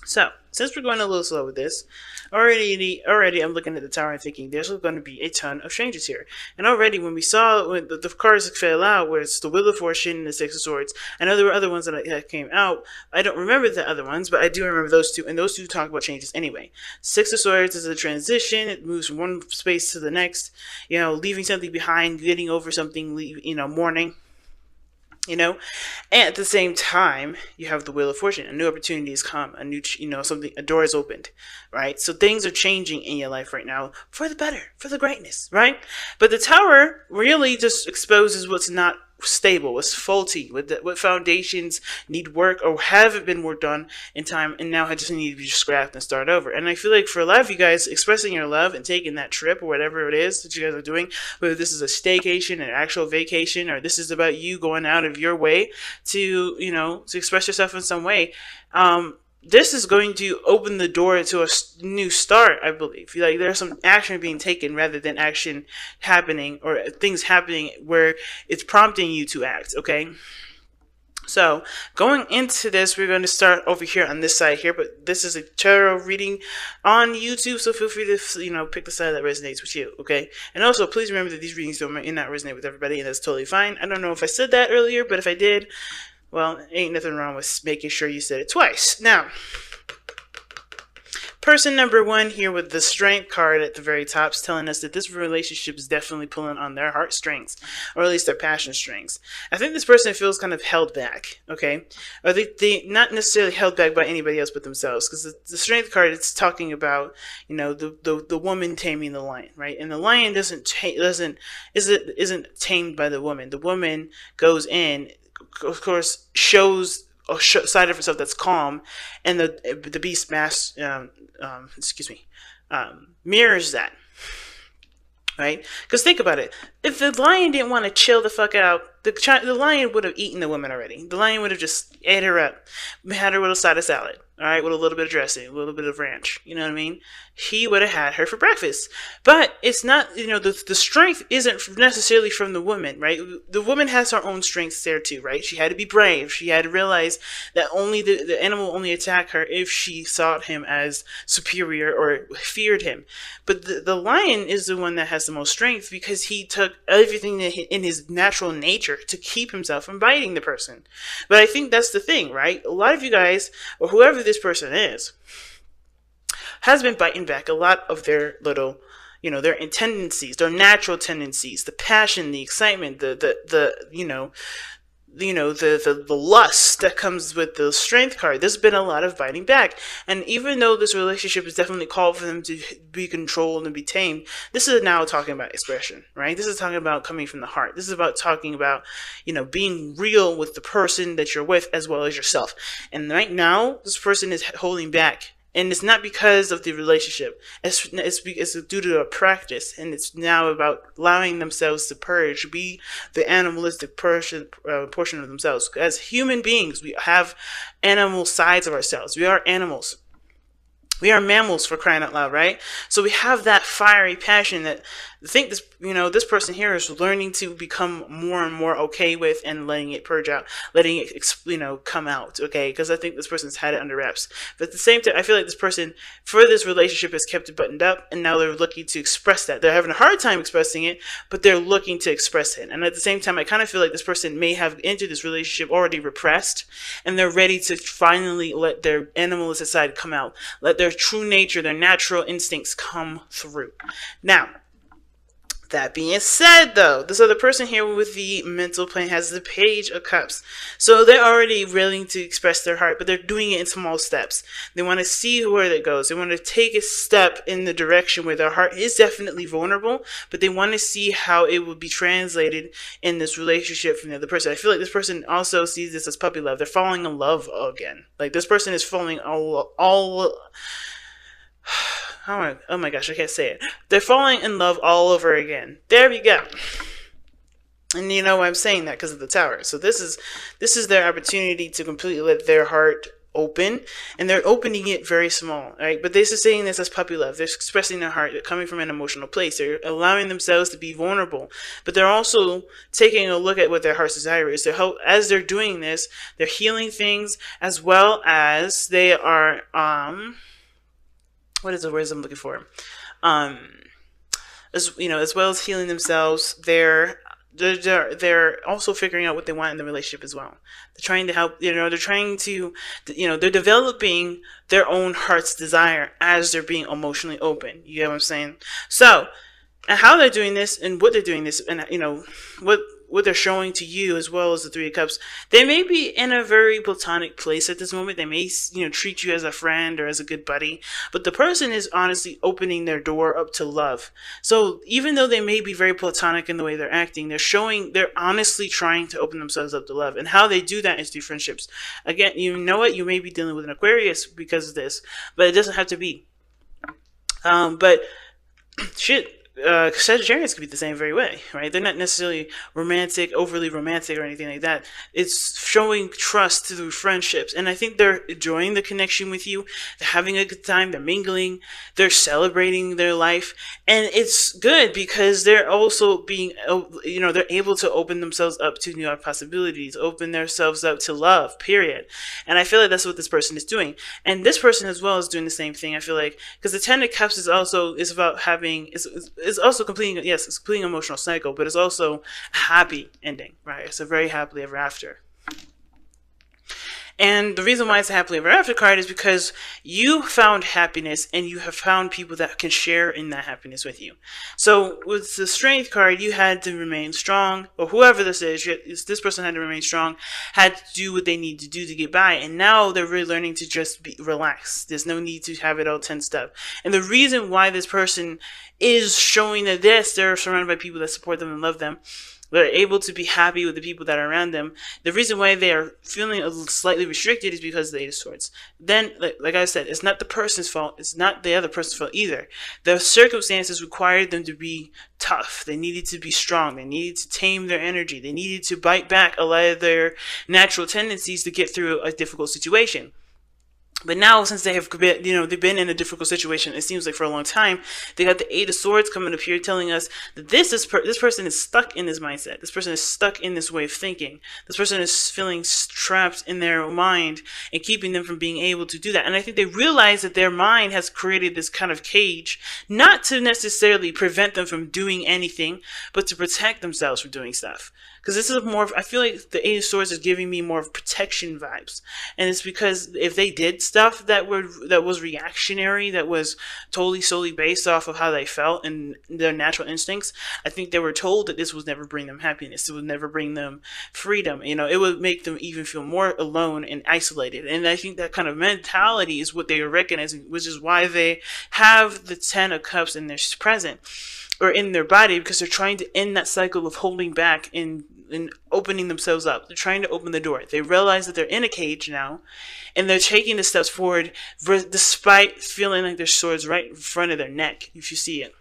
So, since we're going a little slow with this, already I'm looking at the tower and thinking there's going to be a ton of changes here. And already when we saw when the cards fell out, where it's the Wheel of Fortune and the Six of Swords, I know there were other ones that came out. I don't remember the other ones, but I do remember those two, and those two talk about changes anyway. Six of Swords is a transition; it moves from one space to the next. Leaving something behind, getting over something, mourning. And at the same time you have the Wheel of Fortune. A new opportunity has come, a new something, a door is opened, right? So things are changing in your life right now for the better, for the greatness, right? But the Tower really just exposes what's not stable, what's faulty, what foundations need work or haven't been worked on in time, and now I just need to be scrapped and start over. And I feel like for a lot of you guys, expressing your love and taking that trip or whatever it is that you guys are doing, whether this is a staycation, an actual vacation, or this is about you going out of your way to to express yourself in some way, this is going to open the door to a new start, I believe. Like, there's some action being taken rather than action happening, or things happening where it's prompting you to act, okay? So, going into this, we're going to start over here on this side here, but this is a tarot reading on YouTube, so feel free to, pick the side that resonates with you, okay? And also, please remember that these readings may not resonate with everybody, and that's totally fine. I don't know if I said that earlier, but if I did, well, ain't nothing wrong with making sure you said it twice. Now, person number one here with the Strength card at the very top is telling us that this relationship is definitely pulling on their heartstrings, or at least their passion strings. I think this person feels kind of held back, okay? Or they not necessarily held back by anybody else but themselves, because the Strength card, it's talking about, the woman taming the lion, right? And the lion isn't tamed by the woman. The woman goes in, of course, shows a side of herself that's calm, and the beast mirrors that, right? Because think about it. If the lion didn't want to chill the fuck out, the lion would have eaten the woman already. The lion would have just ate her up, had her with a side of salad, all right, with a little bit of dressing, a little bit of ranch. You know what I mean? He would have had her for breakfast. But it's not, the strength isn't necessarily from the woman, right? The woman has her own strengths there too, right? She had to be brave. She had to realize that only the animal only attack her if she saw him as superior or feared him. But the lion is the one that has the most strength, because he took everything in his natural nature to keep himself from biting the person. But I think that's the thing, right? A lot of you guys, or whoever this person is, has been biting back a lot of their little, their tendencies, their natural tendencies, the passion, the excitement, the lust that comes with the Strength card. There's been a lot of biting back. And even though this relationship is definitely called for them to be controlled and be tamed, this is now talking about expression, right? This is talking about coming from the heart. This is about talking about, being real with the person that you're with as well as yourself. And right now, this person is holding back. And it's not because of the relationship. It's due to a practice, and it's now about allowing themselves to purge, be the animalistic portion of themselves. As human beings, we have animal sides of ourselves. We are animals. We are mammals, for crying out loud, right? So we have that fiery passion that I think this person here is learning to become more and more okay with, and letting it purge out, letting it, come out, okay? Because I think this person's had it under wraps. But at the same time, I feel like this person, for this relationship, has kept it buttoned up, and now they're looking to express that. They're having a hard time expressing it, but they're looking to express it. And at the same time, I kind of feel like this person may have entered this relationship already repressed, and they're ready to finally let their animalistic side come out, let their true nature, their natural instincts come through. Now, that being said, though, this other person here with the mental plane has the Page of Cups. So they're already willing to express their heart, but they're doing it in small steps. They want to see where it goes. They want to take a step in the direction where their heart is definitely vulnerable, but they want to see how it will be translated in this relationship from the other person. I feel like this person also sees this as puppy love. They're falling in love again. Like, this person is falling all oh my gosh, I can't say it. They're falling in love all over again. There we go. And I'm saying that because of the Tower. So this is their opportunity to completely let their heart open, and they're opening it very small, right? But this is saying this as puppy love. They're expressing their heart. They're coming from an emotional place. They're allowing themselves to be vulnerable, but they're also taking a look at what their heart's desire is. As they're doing this, they're healing things, as well as they are what is the words I'm looking for? As well as healing themselves, they're also figuring out what they want in the relationship as well. They're trying to help, they're trying to, they're developing their own heart's desire as they're being emotionally open. You get what I'm saying? So, and how they're doing this and what they're doing this, and what they're showing to you, as well as the Three of Cups. They may be in a very platonic place at this moment. They may, treat you as a friend or as a good buddy, but the person is honestly opening their door up to love. So even though they may be very platonic in the way they're acting, they're honestly trying to open themselves up to love. And how they do that is through friendships. Again, you know what? You may be dealing with an Aquarius because of this, but it doesn't have to be. But shit. Sagittarians can be the same very way, right? They're not necessarily overly romantic or anything like that. It's showing trust through friendships. And I think they're enjoying the connection with you. They're having a good time. They're mingling. They're celebrating their life. And it's good because they're also being, they're able to open themselves up to new possibilities, open themselves up to love, period. And I feel like that's what this person is doing. And this person as well is doing the same thing, I feel like, because the Ten of Cups is about having, it's also completing, yes, it's completing an emotional cycle, but it's also a happy ending, right? It's a very happily ever after. And the reason why it's a happily ever after card is because you found happiness and you have found people that can share in that happiness with you. So with the Strength card, you had to remain strong, or whoever this is, this person had to remain strong, had to do what they need to do to get by. And now they're really learning to just relax. There's no need to have it all tensed up. And the reason why this person is showing that they're surrounded by people that support them and love them, they're able to be happy with the people that are around them. The reason why they are feeling a little slightly restricted is because of the Eight of Swords. Then, like I said, it's not the person's fault. It's not the other person's fault either. The circumstances required them to be tough. They needed to be strong. They needed to tame their energy. They needed to bite back a lot of their natural tendencies to get through a difficult situation. But now, since they have been, they've been in a difficult situation, it seems like for a long time, they got the Eight of Swords coming up here telling us that this person is stuck in this mindset. This person is stuck in this way of thinking. This person is feeling trapped in their mind and keeping them from being able to do that. And I think they realize that their mind has created this kind of cage, not to necessarily prevent them from doing anything, but to protect themselves from doing stuff. Because this is I feel like the Eight of Swords is giving me more of protection vibes. And it's because if they did stuff that was reactionary, that was totally solely based off of how they felt and their natural instincts, I think they were told that this would never bring them happiness. It would never bring them freedom. It would make them even feel more alone and isolated. And I think that kind of mentality is what they are recognizing, which is why they have the Ten of Cups in their present, or in their body, because they're trying to end that cycle of holding back and opening themselves up. They're trying to open the door. They realize that they're in a cage now, and they're taking the steps forward despite feeling like there's swords right in front of their neck, if you see it.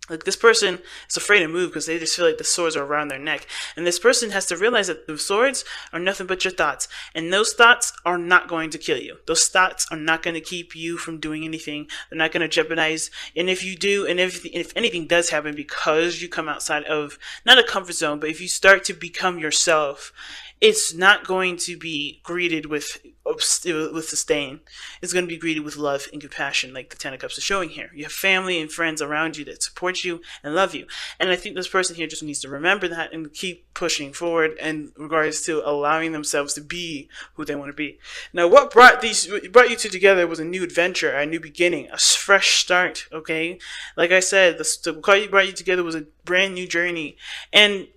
Like, this person is afraid to move because they just feel like the swords are around their neck. And this person has to realize that the swords are nothing but your thoughts. And those thoughts are not going to kill you. Those thoughts are not going to keep you from doing anything. They're not going to jeopardize. And if you do, and if anything does happen because you come outside of, not a comfort zone, but if you start to become yourself, it's not going to be greeted with disdain. It's going to be greeted with love and compassion, like the Ten of Cups is showing here. You have family and friends around you that support you and love you. And I think this person here just needs to remember that and keep pushing forward in regards to allowing themselves to be who they want to be. Now, what brought you two together was a new adventure, a new beginning, a fresh start, okay? Like I said, what brought you together was a brand new journey. And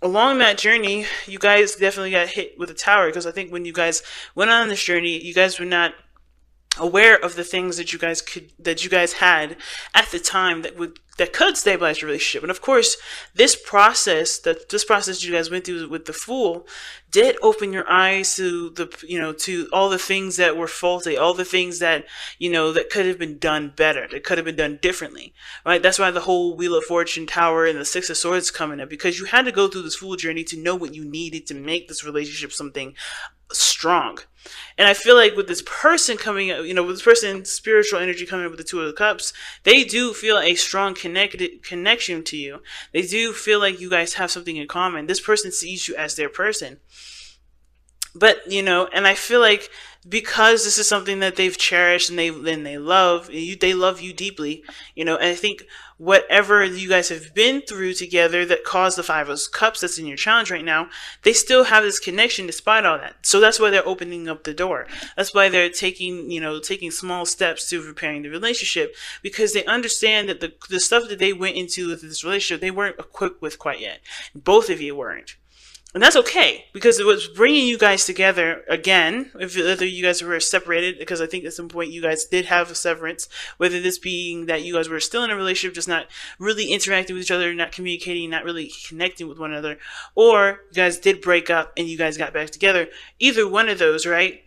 along that journey, you guys definitely got hit with a tower, because I think when you guys went on this journey, you guys were not aware of the things that you guys had at the time that could stabilize your relationship. And of course, this process you guys went through with the Fool did open your eyes to to all the things that were faulty, all the things that that could have been done better, that could have been done differently, right? That's why the whole Wheel of Fortune tower and the Six of Swords coming up, because you had to go through this Fool journey to know what you needed to make this relationship something strong. And I feel like with this person coming up, with this person, spiritual energy coming up with the Two of the Cups, they do feel a strong connection to you. They do feel like you guys have something in common. This person sees you as their person. But and I feel like because this is something that they've cherished and they love you, they love you deeply, and I think whatever you guys have been through together that caused the Five of Cups that's in your challenge right now, they still have this connection despite all that. So that's why they're opening up the door. That's why they're taking small steps to repairing the relationship, because they understand that the stuff that they went into with this relationship, they weren't equipped with quite yet. Both of you weren't. And that's okay, because it was bringing you guys together again, whether you guys were separated, because I think at some point you guys did have a severance, whether this being that you guys were still in a relationship, just not really interacting with each other, not communicating, not really connecting with one another, or you guys did break up and you guys got back together. Either one of those, right?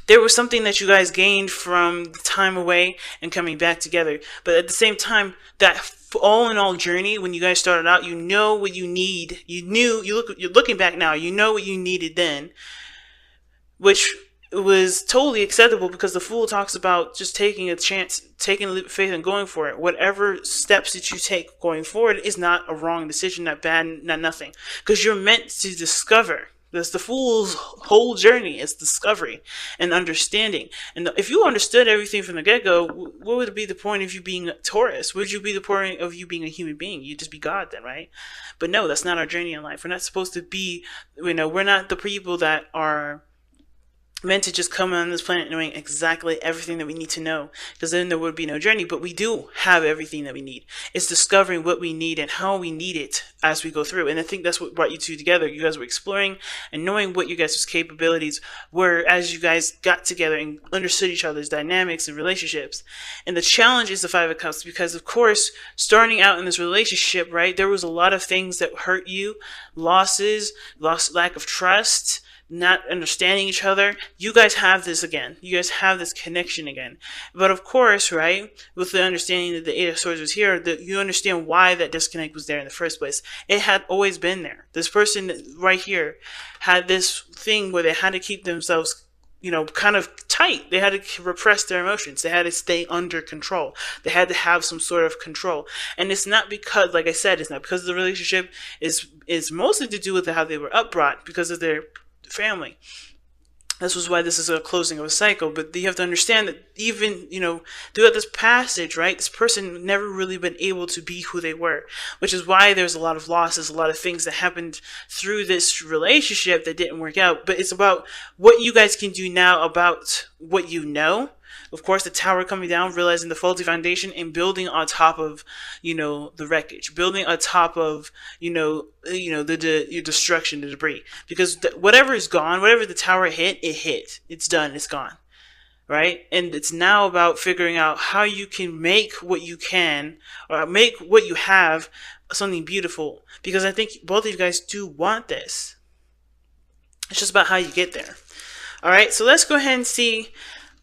There was something that you guys gained from the time away and coming back together. But at the same time, that all in all journey, when you guys started out, you know what you need. You're looking back now, you know what you needed then, which was totally acceptable, because the Fool talks about just taking a chance, taking a leap of faith and going for it. Whatever steps that you take going forward is not a wrong decision, not bad, not nothing, because you're meant to discover. That's the Fool's whole journey, is discovery and understanding. And if you understood everything from the get-go, what would be the point of you being a Taurus? Would you be the point of you being a human being? You'd just be God then, right? But no, that's not our journey in life. We're not supposed to be, we're not the people that are meant to just come on this planet knowing exactly everything that we need to know, because then there would be no journey. But we do have everything that we need. It's discovering what we need and how we need it as we go through. And I think that's what brought you two together. You guys were exploring and knowing what you guys' capabilities were as you guys got together and understood each other's dynamics and relationships. And the challenge is the Five of Cups, because of course, starting out in this relationship, right, there was a lot of things that hurt you, losses, lack of trust, not understanding each other. You guys have this again. You guys have this connection again. But of course, right, with the understanding that the Eight of Swords was here, that you understand why that disconnect was there in the first place. It had always been there. This person right here had this thing where they had to keep themselves, kind of tight. They had to repress their emotions. They had to stay under control. They had to have some sort of control. And it's not because, like I said, it's not because the relationship is mostly to do with how they were upbrought, because of their family. This was why this is a closing of a cycle. But you have to understand that even, throughout this passage, right, this person never really been able to be who they were, which is why there's a lot of losses, a lot of things that happened through this relationship that didn't work out. But it's about what you guys can do now about what you know. Of course, the tower coming down, realizing the faulty foundation, and building on top of, the wreckage, building on top of, your destruction, the debris. Because whatever is gone, whatever the tower hit, it hit. It's done. It's gone. Right? And it's now about figuring out how you can make what you can, or make what you have, something beautiful. Because I think both of you guys do want this. It's just about how you get there. All right, so let's go ahead and see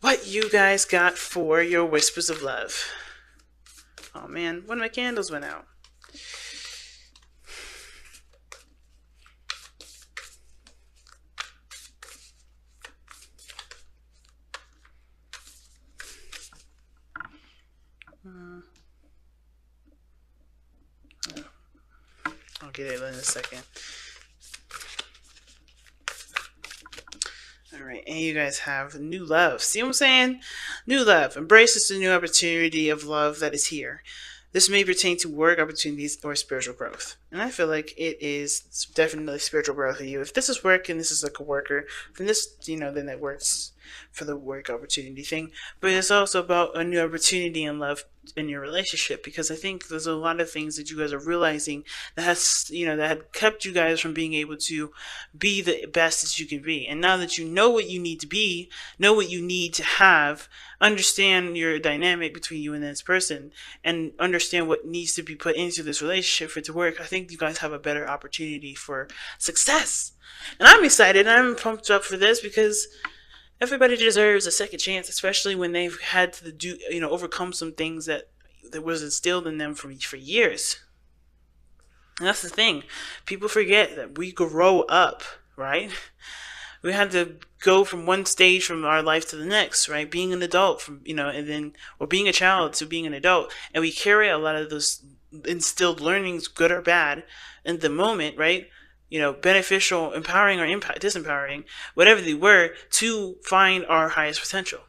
what you guys got for your Whispers of Love. Oh man, one of my candles went out. I'll get it in a second. Alright, and you guys have new love. See what I'm saying? New love. Embrace this new opportunity of love that is here. This may pertain to work opportunities or spiritual growth. And I feel like it is definitely spiritual growth for you. If this is work and this is like a worker, then this, then it works for the work opportunity thing. But it's also about a new opportunity in love in your relationship, because I think there's a lot of things that you guys are realizing that has, that had kept you guys from being able to be the best that you can be. And now that you know what you need to be, know what you need to have, understand your dynamic between you and this person, and understand what needs to be put into this relationship for it to work, I think you guys have a better opportunity for success. And I'm excited. I'm pumped up for this, because everybody deserves a second chance, especially when they've had to do, overcome some things that was instilled in them for years. And that's the thing. People forget that we grow up, right? We had to go from one stage from our life to the next, right? Being an adult from, and then, or being a child to being an adult. And we carry a lot of those instilled learnings, good or bad, in the moment, right? Beneficial, empowering, or disempowering, whatever they were, to find our highest potential.